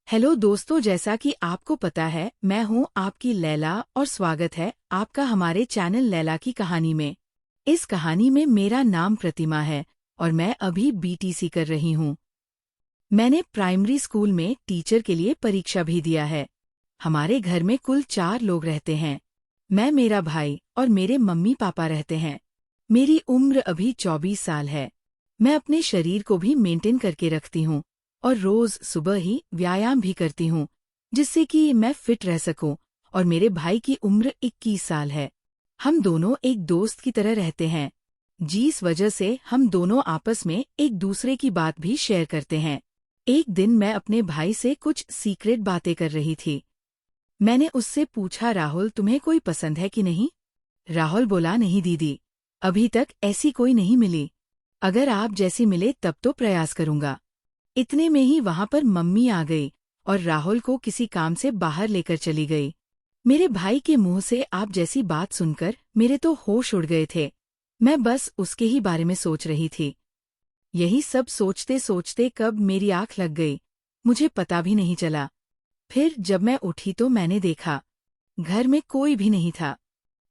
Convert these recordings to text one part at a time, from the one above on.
Hello दोस्तों, जैसा कि आपको पता है मैं हूं आपकी लैला और स्वागत है आपका हमारे चैनल लैला की कहानी में। इस कहानी में मेरा नाम प्रतिमा है और मैं अभी बीटीसी कर रही हूं। मैंने प्राइमरी स्कूल में टीचर के लिए परीक्षा भी दिया है। हमारे घर में कुल 4 लोग रहते हैं। मैं, मेरा भाई और मेरे मम्मी पापा रहते हैं। मेरी उम्र अभी 24 साल है। मैं अपने शरीर को भी मेंटेन करके रखती हूँ और रोज सुबह ही व्यायाम भी करती हूँ, जिससे कि मैं फिट रह सकूं। और मेरे भाई की उम्र 21 साल है। हम दोनों एक दोस्त की तरह रहते हैं, जिस वजह से हम दोनों आपस में एक दूसरे की बात भी शेयर करते हैं। एक दिन मैं अपने भाई से कुछ सीक्रेट बातें कर रही थी। मैंने उससे पूछा, राहुल तुम्हें कोई पसंद है कि नहीं? राहुल बोला, नहीं दीदी, अभी तक ऐसी कोई नहीं मिली। अगर आप जैसी मिले तब तो प्रयास करूंगा। इतने में ही वहां पर मम्मी आ गई और राहुल को किसी काम से बाहर लेकर चली गई। मेरे भाई के मुंह से आप जैसी बात सुनकर मेरे तो होश उड़ गए थे। मैं बस उसके ही बारे में सोच रही थी। यही सब सोचते सोचते कब मेरी आंख लग गई, मुझे पता भी नहीं चला। फिर जब मैं उठी तो मैंने देखा, घर में कोई भी नहीं था।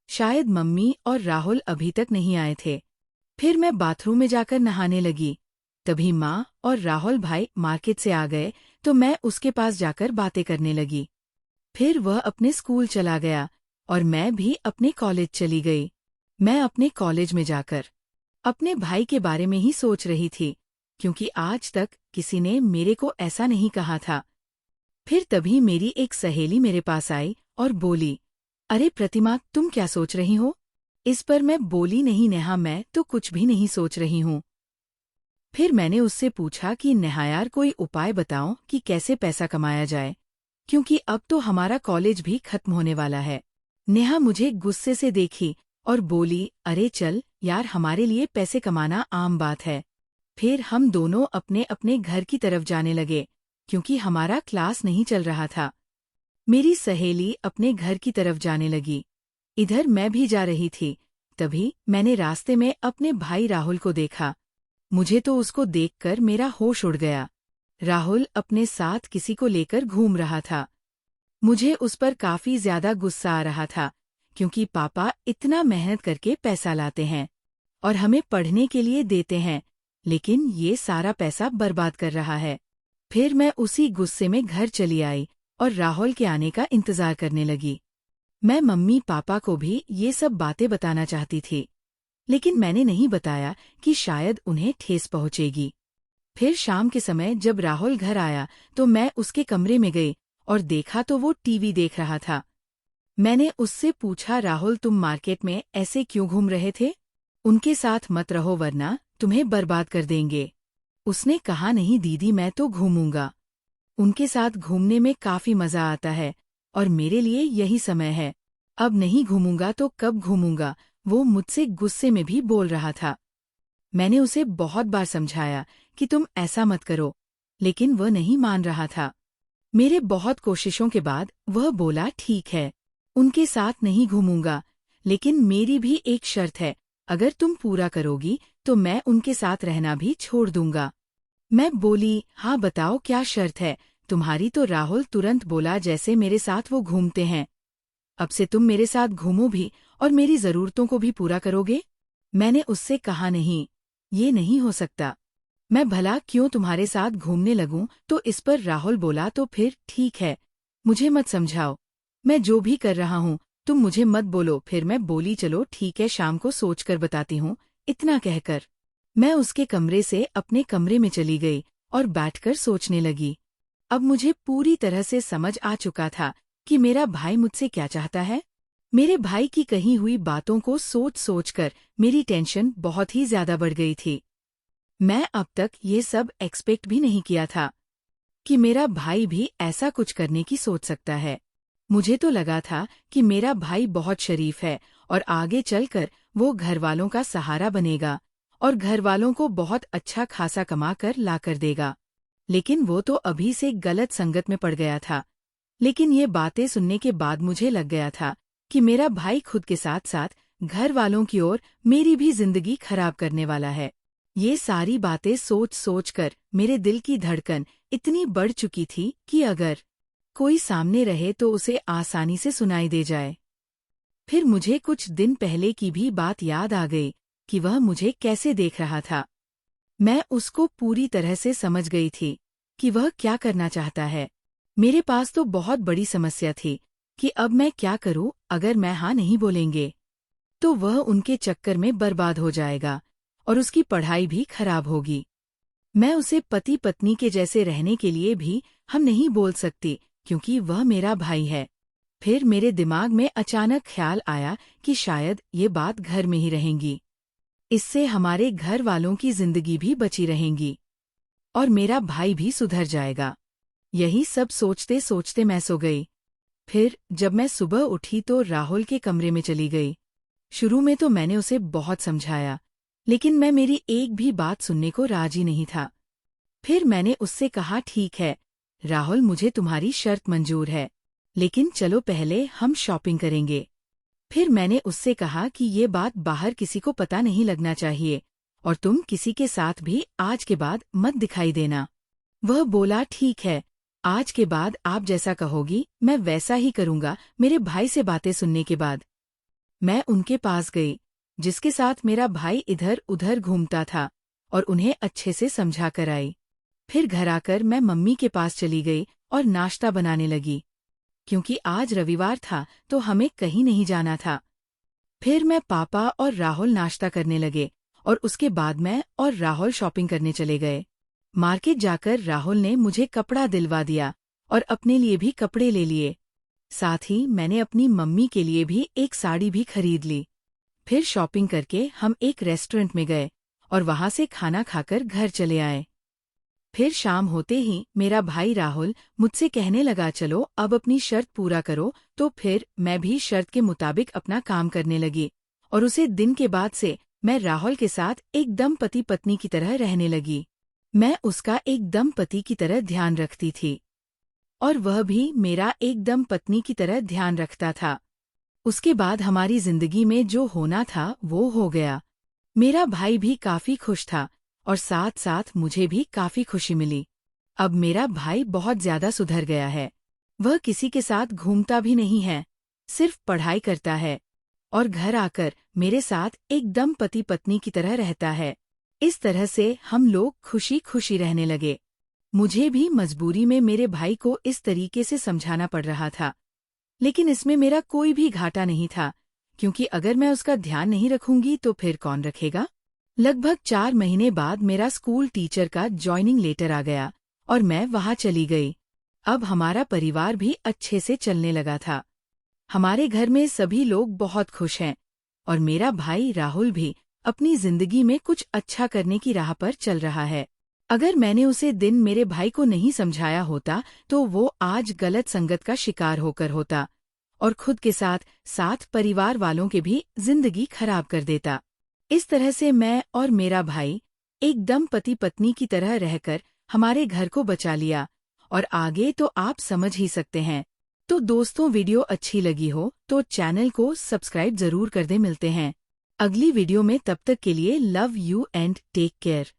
शायद मम्मी और राहुल अभी तक नहीं आए थे। फिर मैं बाथरूम में जाकर नहाने लगी। तभी माँ और राहुल भाई मार्केट से आ गए तो मैं उसके पास जाकर बातें करने लगी। फिर वह अपने स्कूल चला गया और मैं भी अपने कॉलेज चली गई। मैं अपने कॉलेज में जाकर अपने भाई के बारे में ही सोच रही थी, क्योंकि आज तक किसी ने मेरे को ऐसा नहीं कहा था। फिर तभी मेरी एक सहेली मेरे पास आई और बोली, अरे प्रतिमा, तुम क्या सोच रही हो? इस पर मैं बोली, नहीं नेहा, मैं तो कुछ भी नहीं सोच रही हूँ। फिर मैंने उससे पूछा कि नेहा यार, कोई उपाय बताओ कि कैसे पैसा कमाया जाए, क्योंकि अब तो हमारा कॉलेज भी खत्म होने वाला है। नेहा मुझे गुस्से से देखी और बोली, अरे चल यार, हमारे लिए पैसे कमाना आम बात है। फिर हम दोनों अपने अपने घर की तरफ जाने लगे, क्योंकि हमारा क्लास नहीं चल रहा था। मेरी सहेली अपने घर की तरफ जाने लगी, इधर मैं भी जा रही थी। तभी मैंने रास्ते में अपने भाई राहुल को देखा। मुझे तो उसको देखकर मेरा होश उड़ गया। राहुल अपने साथ किसी को लेकर घूम रहा था। मुझे उस पर काफी ज्यादा गुस्सा आ रहा था, क्योंकि पापा इतना मेहनत करके पैसा लाते हैं और हमें पढ़ने के लिए देते हैं, लेकिन ये सारा पैसा बर्बाद कर रहा है। फिर मैं उसी गुस्से में घर चली आई और राहुल के आने का इंतजार करने लगी। मैं मम्मी पापा को भी ये सब बातें बताना चाहती थी, लेकिन मैंने नहीं बताया कि शायद उन्हें ठेस पहुंचेगी। फिर शाम के समय जब राहुल घर आया तो मैं उसके कमरे में गई और देखा तो वो टीवी देख रहा था। मैंने उससे पूछा, राहुल तुम मार्केट में ऐसे क्यों घूम रहे थे? उनके साथ मत रहो वरना तुम्हें बर्बाद कर देंगे। उसने कहा, नहीं दीदी, मैं तो घूमूंगा। उनके साथ घूमने में काफी मजा आता है और मेरे लिए यही समय है। अब नहीं घूमूंगा तो कब घूमूंगा? वो मुझसे गुस्से में भी बोल रहा था। मैंने उसे बहुत बार समझाया कि तुम ऐसा मत करो, लेकिन वह नहीं मान रहा था। मेरे बहुत कोशिशों के बाद वह बोला, ठीक है, उनके साथ नहीं घूमूंगा, लेकिन मेरी भी एक शर्त है, अगर तुम पूरा करोगी तो मैं उनके साथ रहना भी छोड़ दूंगा। मैं बोली, हाँ बताओ क्या शर्त है तुम्हारी? तो राहुल तुरंत बोला, जैसे मेरे साथ वो घूमते हैं, अब से तुम मेरे साथ घूमो भी और मेरी जरूरतों को भी पूरा करोगे। मैंने उससे कहा, नहीं, ये नहीं हो सकता। मैं भला क्यों तुम्हारे साथ घूमने लगूं? तो इस पर राहुल बोला, तो फिर ठीक है, मुझे मत समझाओ, मैं जो भी कर रहा हूँ तुम मुझे मत बोलो। फिर मैं बोली, चलो ठीक है, शाम को सोचकर बताती हूँ। इतना कहकर मैं उसके कमरे से अपने कमरे में चली गई और बैठकर सोचने लगी। अब मुझे पूरी तरह से समझ आ चुका था कि मेरा भाई मुझसे क्या चाहता है। मेरे भाई की कही हुई बातों को सोच सोचकर मेरी टेंशन बहुत ही ज्यादा बढ़ गई थी। मैं अब तक ये सब एक्सपेक्ट भी नहीं किया था कि मेरा भाई भी ऐसा कुछ करने की सोच सकता है। मुझे तो लगा था कि मेरा भाई बहुत शरीफ है और आगे चलकर वो घरवालों का सहारा बनेगा और घरवालों को बहुत अच्छा खासा कमा कर ला कर देगा। लेकिन वो तो अभी से गलत संगत में पड़ गया था। लेकिन ये बातें सुनने के बाद मुझे लग गया था कि मेरा भाई खुद के साथ साथ घर वालों की ओर मेरी भी जिंदगी खराब करने वाला है। ये सारी बातें सोच सोच कर मेरे दिल की धड़कन इतनी बढ़ चुकी थी कि अगर कोई सामने रहे तो उसे आसानी से सुनाई दे जाए। फिर मुझे कुछ दिन पहले की भी बात याद आ गई कि वह मुझे कैसे देख रहा था। मैं उसको पूरी तरह से समझ गई थी कि वह क्या करना चाहता है। मेरे पास तो बहुत बड़ी समस्या थी कि अब मैं क्या करूं। अगर मैं हाँ नहीं बोलेंगे तो वह उनके चक्कर में बर्बाद हो जाएगा और उसकी पढ़ाई भी खराब होगी। मैं उसे पति पत्नी के जैसे रहने के लिए भी हम नहीं बोल सकती क्योंकि वह मेरा भाई है। फिर मेरे दिमाग में अचानक ख्याल आया कि शायद ये बात घर में ही रहेंगी। इससे हमारे घर वालों की जिंदगी भी बची रहेंगी और मेरा भाई भी सुधर जाएगा। यही सब सोचते सोचते मैं सो गई। फिर जब मैं सुबह उठी तो राहुल के कमरे में चली गई। शुरू में तो मैंने उसे बहुत समझाया, लेकिन मैं मेरी एक भी बात सुनने को राजी नहीं था। फिर मैंने उससे कहा, ठीक है राहुल, मुझे तुम्हारी शर्त मंजूर है, लेकिन चलो पहले हम शॉपिंग करेंगे। फिर मैंने उससे कहा कि ये बात बाहर किसी को पता नहीं लगना चाहिए और तुम किसी के साथ भी आज के बाद मत दिखाई देना। वह बोला, ठीक है, आज के बाद आप जैसा कहोगी मैं वैसा ही करूंगा। मेरे भाई से बातें सुनने के बाद मैं उनके पास गई, जिसके साथ मेरा भाई इधर उधर घूमता था, और उन्हें अच्छे से समझा कर आई। फिर घर आकर मैं मम्मी के पास चली गई और नाश्ता बनाने लगी, क्योंकि आज रविवार था तो हमें कहीं नहीं जाना था। फिर मैं पापा और राहुल नाश्ता करने लगे और उसके बाद मैं और राहुल शॉपिंग करने चले गए। मार्केट जाकर राहुल ने मुझे कपड़ा दिलवा दिया और अपने लिए भी कपड़े ले लिए। साथ ही मैंने अपनी मम्मी के लिए भी एक साड़ी भी खरीद ली। फिर शॉपिंग करके हम एक रेस्टोरेंट में गए और वहां से खाना खाकर घर चले आए। फिर शाम होते ही मेरा भाई राहुल मुझसे कहने लगा, चलो अब अपनी शर्त पूरा करो। तो फिर मैं भी शर्त के मुताबिक अपना काम करने लगी और उसे दिन के बाद से मैं राहुल के साथ एकदम पति पत्नी की तरह रहने लगी। मैं उसका एकदम पति की तरह ध्यान रखती थी और वह भी मेरा एकदम पत्नी की तरह ध्यान रखता था। उसके बाद हमारी जिंदगी में जो होना था वो हो गया। मेरा भाई भी काफी खुश था और साथ साथ मुझे भी काफी खुशी मिली। अब मेरा भाई बहुत ज्यादा सुधर गया है। वह किसी के साथ घूमता भी नहीं है, सिर्फ पढ़ाई करता है और घर आकर मेरे साथ एकदम पति पत्नी की तरह रहता है। इस तरह से हम लोग खुशी खुशी रहने लगे। मुझे भी मजबूरी में मेरे भाई को इस तरीके से समझाना पड़ रहा था, लेकिन इसमें मेरा कोई भी घाटा नहीं था, क्योंकि अगर मैं उसका ध्यान नहीं रखूंगी तो फिर कौन रखेगा। लगभग 4 महीने बाद मेरा स्कूल टीचर का जॉइनिंग लेटर आ गया और मैं वहां चली गई। अब हमारा परिवार भी अच्छे से चलने लगा था। हमारे घर में सभी लोग बहुत खुश हैं और मेरा भाई राहुल भी अपनी जिंदगी में कुछ अच्छा करने की राह पर चल रहा है। अगर मैंने उसे दिन मेरे भाई को नहीं समझाया होता तो वो आज गलत संगत का शिकार होकर होता और खुद के साथ साथ परिवार वालों के भी जिंदगी खराब कर देता। इस तरह से मैं और मेरा भाई एकदम पति पत्नी की तरह रहकर हमारे घर को बचा लिया और आगे तो आप समझ ही सकते हैं। तो दोस्तों, वीडियो अच्छी लगी हो तो चैनल को सब्सक्राइब जरूर कर दे। मिलते हैं अगली वीडियो में, तब तक के लिए love you and take care.